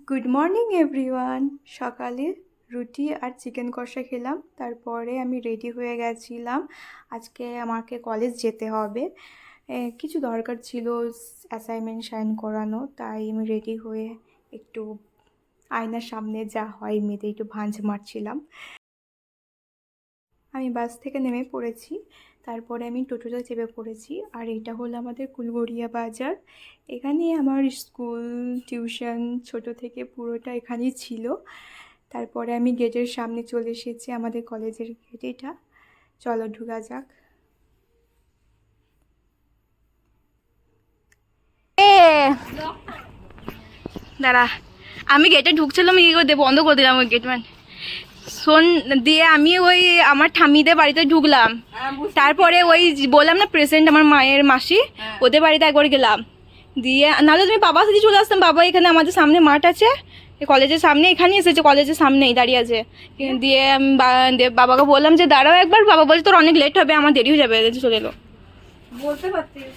Good morning everyone. সকালে রুটি আর chicken কষা খেলাম, তারপরে আমি রেডি হয়ে গেছিলাম। আজকে আমাকে কলেজ যেতে হবে, কিছু দরকার ছিল, অ্যাসাইনমেন্ট সাইন করানো, তাই আমি রেডি হয়ে একটু আয়নার সামনে যা হয় মেয়েদের একটু ভাঁজ মারছিলাম। আমি বাস থেকে নেমে পড়েছি, তারপরে আমি টোটোতে চেপে পড়েছি। আর এটা হলো আমাদের কুলগড়িয়া বাজার। এখানে আমার স্কুল, টিউশন ছোট থেকে পুরোটা এখানেই ছিল। তারপরে আমি গেটের সামনে চলে এসেছি, আমাদের কলেজের গেট এটা। চলো ঢুকা যাক। দাঁড়া, আমি গেটে ঢুকছিলাম, বন্ধ করে দিলাম ওই গেট। শোন দিয়ে আমি ওই আমার ঠাম্মিদের বাড়িতে ঢুকলাম, তারপরে ওই বললাম না প্রেজেন্ট আমার মায়ের মাসি, ওদের বাড়িতে একবার গেলাম। দিয়ে নাহলে তুমি বাবার সাথে চলে আসতাম। বাবা এখানে আমাদের সামনে মাঠ আছে, কলেজের সামনে, এখানে এসেছে, কলেজের সামনেই দাঁড়িয়ে আছে। দিয়ে আমি বাবাকে বললাম যে দাঁড়াও একবার। বাবা বলছে তোর অনেক লেট হবে, আমার দেরি হয়ে যাবে, চলে এলো। বলতে পারতিস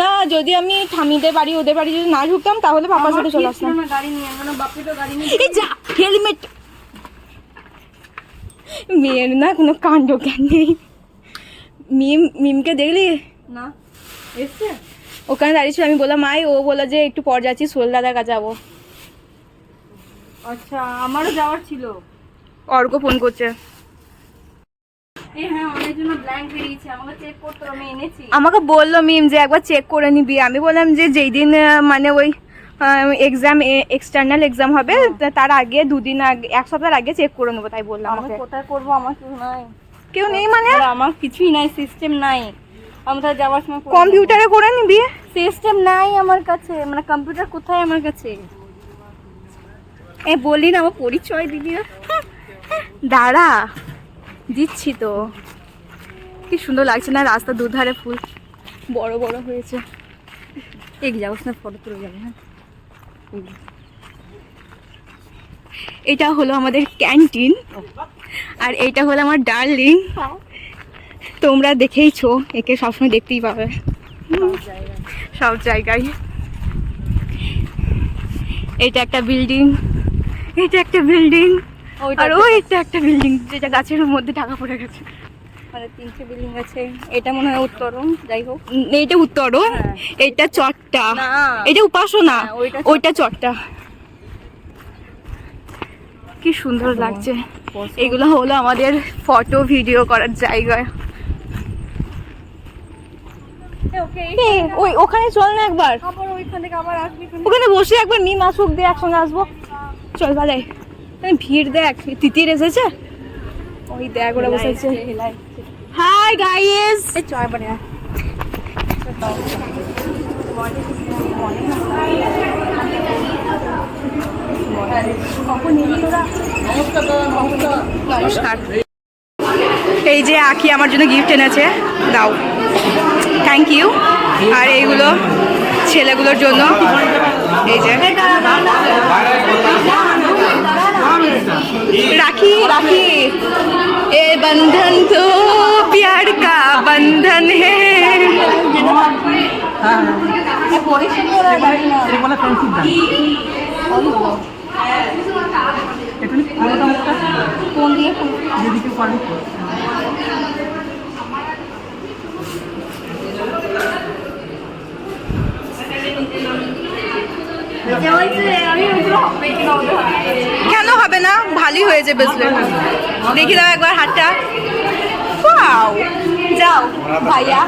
না, যদি আমি ঠাম্মিদের বাড়ি ওদের বাড়ি যদি না ঢুকতাম তাহলে বাবার সাথে চলে আসতাম। হেলমেট মেয়ের না কোনো কাণ্ড জ্ঞান নেই। মিমকে দেখলি না? এসছে ওখানে দাঁড়িয়েছিল, আমি বললাম মাই, ও বললো যে একটু পর যাচ্ছি, সোহেল দাদার কাছে যাবো। আচ্ছা, আমারও যাওয়ার ছিল। অর্ক ফোন করছে। আমাকে বললো মিম যে একবার চেক করে নিবি। আমি বললাম যে যেই দিন মানে ওই এক্সাম, এক্সটার্নাল এক্সাম হবে তার আগে দুদিন আগে, এক সপ্তাহ আগে চেক করে নেবো, তাই বললাম। আমি কোথায় করবো, আমার কেউ নাই। কেউ নেই মানে? আমার কিছুই নাই, সিস্টেম নাই। আমরা যাওয়ার সময় কম্পিউটারে করে নিবি, সিস্টেম নাই আমার কাছে, মানে কম্পিউটার কোথায় আমার কাছে? বলি না আমার পরিচয় দিবি না? দাঁড়া দিচ্ছি তো। কি সুন্দর লাগছে না, রাস্তার দুধারে ফুল বড় বড় হয়েছে। এক যাবো না, ফটো তুলে যাবে। হ্যাঁ, এটা হলো আমাদের ক্যান্টিন, আর এইটা হলো আমার ডার্লিং। তোমরা দেখেইছো, একে সবসময় দেখতেই পাবে সব জায়গায়। এটা একটা বিল্ডিং, এটা একটা বিল্ডিং, আর ওইটা একটা বিল্ডিং যেটা গাছের মধ্যে ঢাকা পড়ে গেছে। মানে তিনটে বিল্ডিং আছে। এটা মনে হয় উত্তরণ, যাই হোক। এইটা উত্তরণ, এটা চট্টা, এটা উপাসনা, ওইটা চট্টা। কি সুন্দর লাগছে। এগুলো হলো আমাদের ফটো ভিডিও করার জায়গা। ওই ওখানে চল না একবার, ওখানে বসে একবার মিম আসুক, দিয়ে একসঙ্গে আসবো। চল ভাই, ভিড় দেখ, তিতির এসেছে, ওই দেখ ওরা বসেছে। হাই গাইস, চয় বনে নমস্কার। এই যে আখি আমার জন্য গিফট এনেছে, দাও, থ্যাংক ইউ। আর এইগুলো ছেলেগুলোর জন্য, এই যে রাখি। রাখি ए बंधन तो प्यार का बंधन है। কেন হবে না, ভালোই হয়েছে ব্রেসলেট। দেখি দাও একবার হাতটা। ওয়াও, যাও ভাইয়া।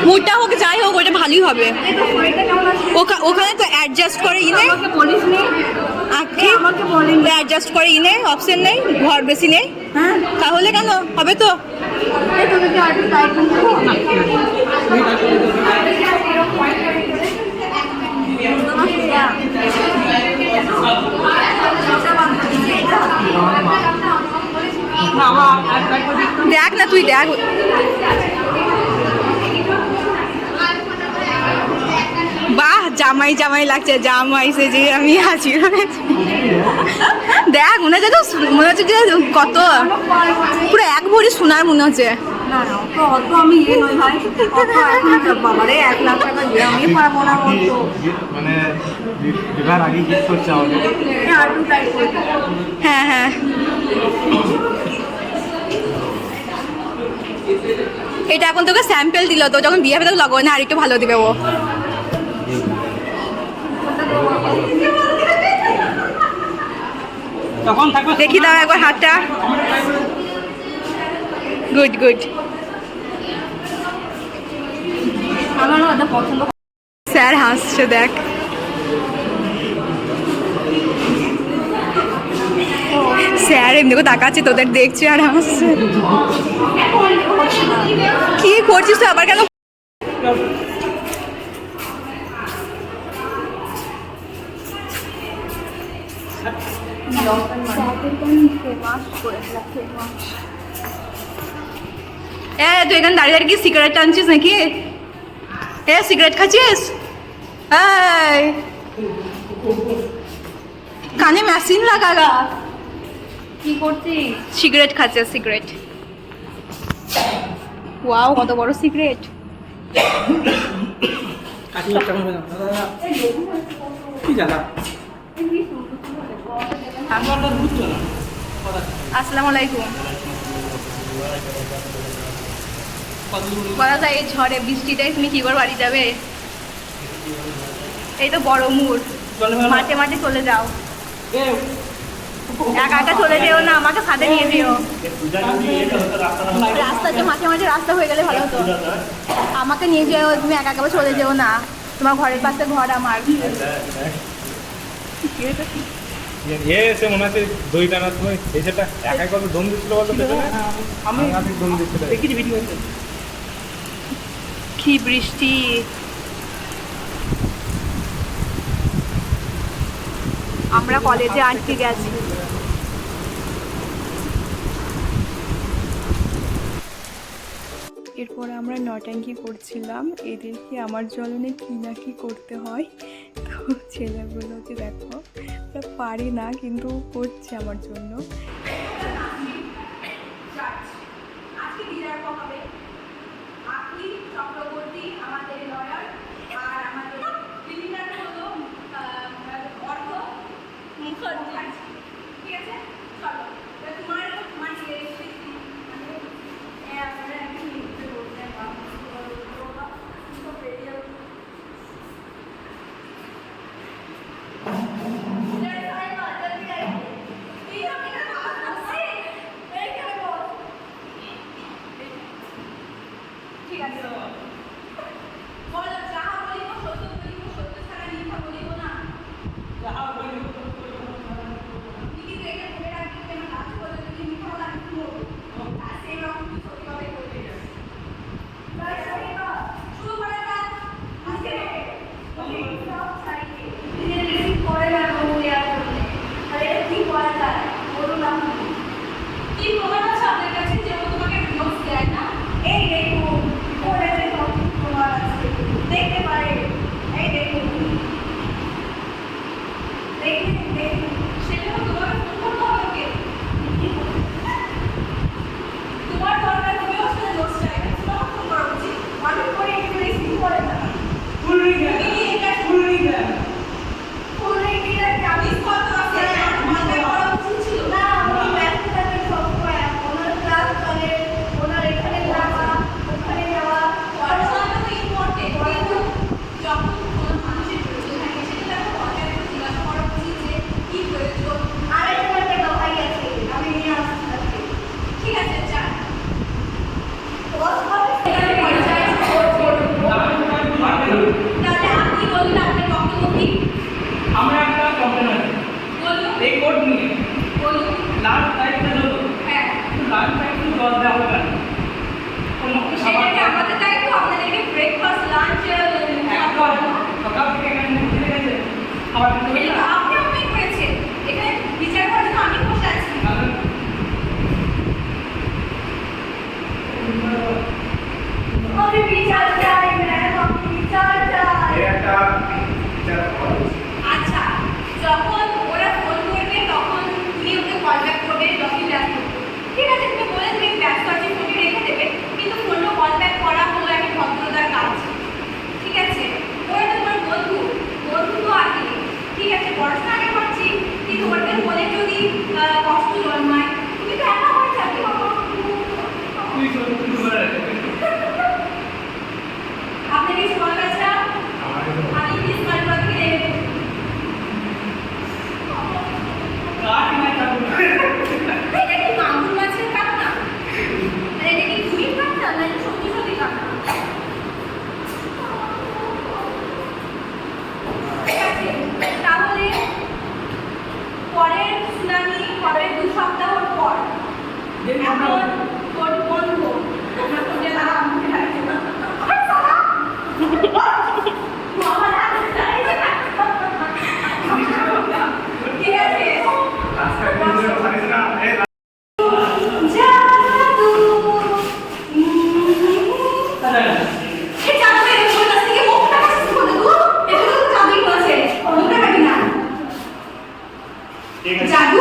মোটা হোক যাই হোক, ওটা ভালোই হবে। ওখানে তো অ্যাডজাস্ট করে ইনে, আঁকি অ্যাডজাস্ট করে ইনে অপশন নেই, ঘর বেশি নেই। তাহলে কেন হবে তো। দেখ না, তুই দেখ। বাহ, জামাই জামাই লাগছে, জামাই সেজে আমি হাজির হয়েছি। দেখ মনে হচ্ছে তো, মনে হচ্ছে যে কত পুরো এক ভরি সোনার মনে হচ্ছে। না না অত আমি নই ভাই, অত এখন বাবারে 1 লাখ টাকা দিয়ে আমি পারবো না অত। মানে বিবাহের আগে গিফট করছে আমাকে। আর একটু টাইট করে দিও। হ্যাঁ হ্যাঁ, এটা এখন তোকে স্যাম্পল দিল, তো যখন বিয়ে হবে তোকে লাগাবো না, আর একটু ভালো দিবে ও। তখন থাকবে দেখি দাও একবার হাতটা। Good good. আমার না ওটা পছন্দ। স্যার হাসছে দেখ। স্যার এমনি করে তাকাচ্ছে, তোদের দেখছে আর হাসছে। কি করছিস তুই আবার কেন? তুই এখানে দাঁড়িয়ে দাঁড়িয়ে কি সিগারেট টানছিস নাকি? সিগারেট খাচ্ছিস? এই, কানে মেশিন লাগাগা। কি করছিস? সিগারেট খাচ্ছে, সিগারেট। ওয়াও, কত বড় সিগারেট। কি জানা আসসালামু আলাইকুম। বলা যায় এই ঝড়ে বৃষ্টিতে তুমি কি করে বাড়ি যাবে? এই তো বড় মুড়, মাঠে মাঠে চলে যাও। একা একা চলে যেও না, আমাকে সাথে নিয়ে যেও। রাস্তাতে মাঝে মাঝে রাস্তা হয়ে গেলে ভালো হতো। আমাকে নিয়ে যেও, তুমি একা একা চলে যেও না। তোমার ঘরের পাশে ঘর আমার। এসে মনে হচ্ছে দই টানার সময় এসেটা একাই কত দম দিচ্ছিল বলতো পেছনে। আমি দম দিচ্ছিল, দেখি ভিডিও। কি বৃষ্টি! আমরা কলেজে আটকে গেছি। এরপরে আমরা নটাঙ্কি করছিলাম, এদেরকে আমার জ্বলনে কি না কি করতে হয়। তো ছেলেগুলোকে দেখো, ওরা পারে না কিন্তু করছে আমার জন্য। আমাদের লয়ার আর আমাদের ক্রিমিনাল হলো মুখার্জি। ঠিক আছে, চলো তোমার ঠিক আছে, বলো যাহা বলিব সত্য বলিব, সত্য ছাড়া মিথ্যা বলিব না। যাহা বলিব সত্য বলিব, কিন্তু এটা মনে রাখবে যে আমার লাস্ট বলে যদি মিথ্যা বলা আমি কি বলবো, আর সেই রকম কি সত্যি কথা বলতে যাবে। তাই সরিবা শুরু করা যাক আজকে। ওকে সব সাইডে নিজে রিসিভ করে না বলে আর বলে, আর এটা কি করা যায় বলুন আপনি। কি প্রমাণ আছে আপনার কাছে যে ও তোমাকে নোটস দেয় না? এই দেখুন ওরে দেখো তোমার আছে, দেখতে পারে। এই দেখুন দেখুন দেখুন, সেটা তোমাকে ফোন করতে হবে। তোমার দরকার, তুমি ওর সাথে নোটস চাই না, তোমাকে ফোন করা উচিত। অনেক করে একটু রিসিভ করে না। ফুল রিং দেন, ফুল রিং দেন, ফুল রিং দিলে আমি কত আছে আমাকে করা উচিত ছিল না। আমি ব্যস্ত থাকি সবসময়, ওনার ক্লাস চলে, ওনার এখানে যাওয়া ওখানে যাওয়া, পড়াশোনাটা তো ইম্পর্টেন্ট, কিন্তু যখন কোনো মানুষের প্রয়োজন থাকে সেটা তাকে পর্যায়ে জিজ্ঞাসা করা উচিত যে কি প্রয়োজন। আরেকটা একটা দোকাই আছে, আমি নিয়ে আসছি আজকে। ঠিক আছে, যান। তাহলে আপনি বলুন আপনার বক্তব্য কি? আমরা একটা কমপ্লেন আছে বলুন এই কোড নিয়ে। বলুন। লাস্ট টাইমটা হলো হ্যাঁ, লাস্ট টাইম জল দেওয়া হবে না। কোনো সেটা কি আমাদের দায়িত্ব? আপনাদেরকে ব্রেকফাস্ট লাঞ্চ সকাল থেকে এখানে চলে গেছে আবার এটা তো আপনি আপনি করেছেন, এখানে বিচার করার জন্য আমি বসে আছি। আমি বিচার চাই ম্যাম, আমি বিচার চাই। একটা আচ্ছা, যখন ওরা ফোন করবে তখন হবে 2 সপ্তাহ পর। এখন তোর বন্ধ তোমরা তো যে দাঁড়া আমাকে রাখছে না। ঠিক আছে জাদু এই জাদু এর মধ্যে থেকে মুখটা কাছে বলে দু এটা তো জাদুই বলছে মুখটা কাটি না জাদু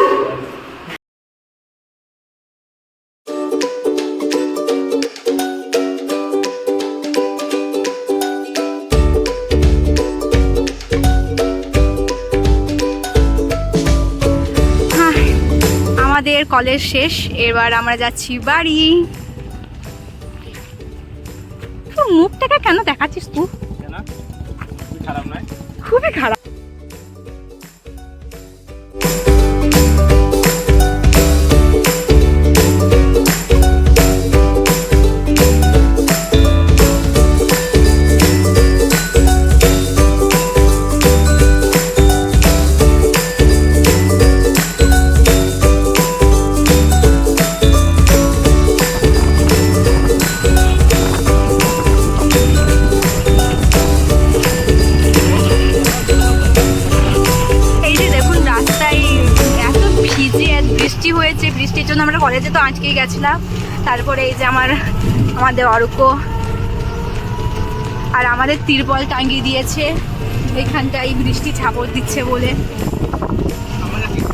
আমাদের কলেজ শেষ, এবার আমরা যাচ্ছি বাড়ি। তোর মুখটাকে কেন দেখাচ্ছিস তুই? কেন খারাপ নয়? খুবই খারাপ। হয়েছে বৃষ্টির জন্য আমরা কলেজে তো আজকেই গেছিলাম। তারপরে এই যে আমাদের অর্ক আর আমাদের তিরপল টাঙ্গিয়ে দিয়েছে এখানটাই বৃষ্টি ঝাপড় দিচ্ছে বলে।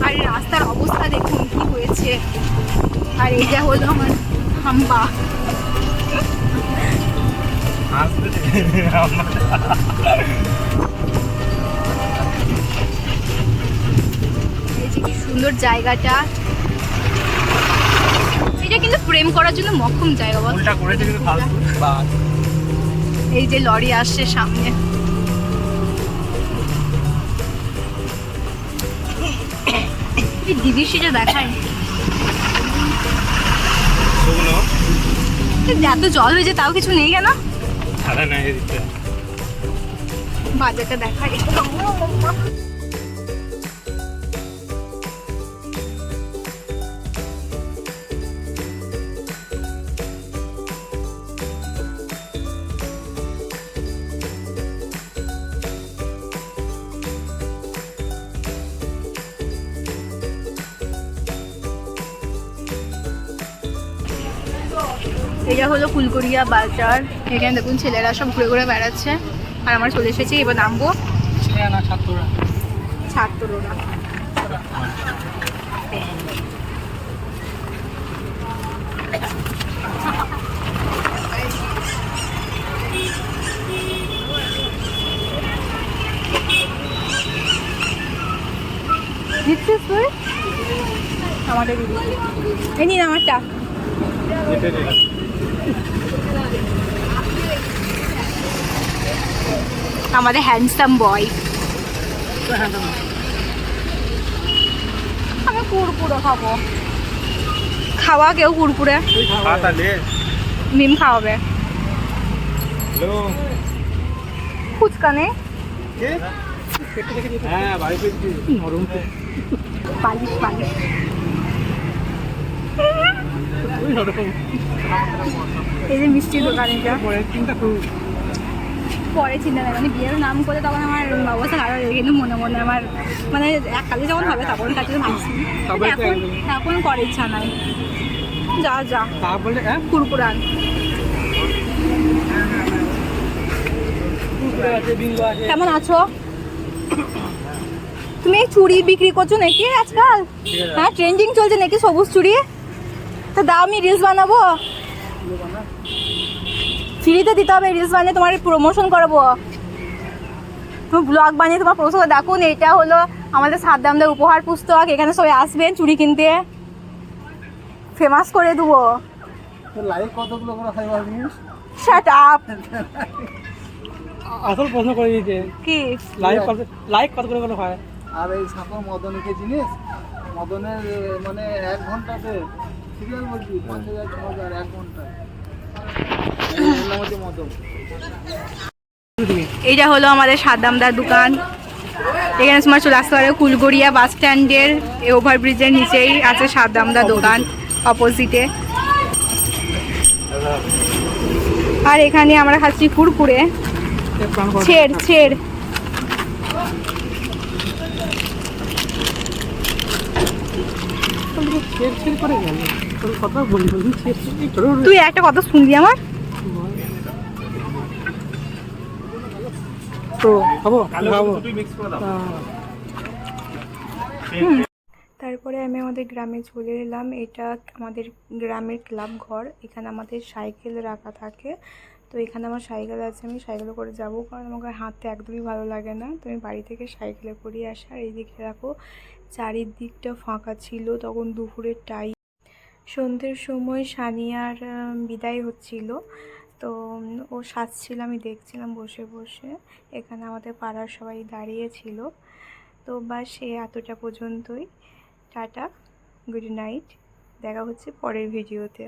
আর রাস্তার অবস্থা দেখুন কি হয়েছে। আর এইটা হলো আমার হাম্বা। এই যে কি সুন্দর জায়গাটা, এটা কিন্তু প্রেম করার জন্য মক্ষম জায়গা বল। উল্টা করেছে কিন্তু ফালতু বাস। এই যে লরি আসছে সামনে, এই ডিভিসিটা দেখায় শুকনো এত জল হয়েছে তাও কিছু নেই কেন? সাদা নাই এদিকে বাজারটা দেখায়। এটা হলো ফুলকড়িয়া বাজার। এখানে দেখুন ছেলেরা সব ঘুরে ঘুরে বেড়াচ্ছে আর আমরা চলে এসেছি। এবার নামবো ছাত্ররা। দিচ্ছিস তুই আমাদের দিদি? এই নিন আমারটা। আমাদের হ্যান্ডসাম বয়। আমি কুরকুরে খাবো। খাওয়া কেউ কুরকুরে? মিম খাওয়াবে। ফুচকা নেই? হ্যাঁ বাড়ি ফিরছি নরম পালিশ পালিশ। এই যে মিষ্টির দোকান, এটা পরে চিন্তা নেই, মানে বিয়ের নাম করে তখন আমার অবস্থা খারাপ হয়ে, কিন্তু মনে মনে আমার মানে এককালে যখন হবে তখন কাছে ভাবছি, এখন করে ইচ্ছা নাই। যা যা কুরকুরান কেমন আছো? তুমি এই চুড়ি বিক্রি করছো নাকি আজকাল? হ্যাঁ ট্রেন্ডিং চলছে নাকি সবুজ চুড়ি? তো দাও, আমি রিলস বানাবো, ফ্রিতে দিতে হবে। রিলস বানিয়ে তোমার প্রমোশন করবো, তুমি ব্লগ বানিয়ে তোমার প্রমোশন। দেখুন এটা হলো আমাদের সাদ্দামদের উপহার পুস্তক, এখানে সবাই আসবেন চুড়ি কিনতে, ফেমাস করে দেবো। লাইক কতগুলো করে খাইবা তুমি? Shut up. আসল প্রশ্ন করে দিতে কি লাইক কতগুলো করে হয়? আর এই সাপা মদনকে জিনিস, মদনের মানে 1 ঘন্টাতে সিরিয়াল বলছি 5000 6000 1 ঘন্টা মদন। এইটা হলো আমাদের সাদ্দামদার দোকান। এখানে তোমার চলে আসতে পারে কুলগড়িয়া বাস স্ট্যান্ডের ওভারব্রিজের নিচেই আছে সাদামদা দোকান অপোজিটে। আর এখানে আমরা খাচ্ছি কুরকুরে ছেড় ছেড়। তুই একটা কথা শুনলি আমার? তারপরে আমি আমাদের গ্রামে চলে এলাম। এটা আমাদের গ্রামের ক্লাব ঘর। এখানে আমাদের সাইকেল রাখা থাকে। তো এখানে আমার সাইকেল আছে, আমি সাইকেলে করে যাব, কারণ আমাকে হাঁটতে একদমই ভালো লাগে না। তো আমি বাড়ি থেকে সাইকেলে করে আসি। আর এইদিকে দেখো চারিদিকটা ফাঁকা ছিল, তখন দুপুরের টাইম। সন্ধ্যের সময় সানিয়ার বিদায় হচ্ছিল, তো ও সাজছিল, আমি দেখছিলাম বসে বসে। এখানে আমাদের পাড়ার সবাই দাঁড়িয়েছিল। তো বাস সে এতটা পর্যন্তই। টাটা, গুড নাইট, দেখা হচ্ছে পরের ভিডিওতে।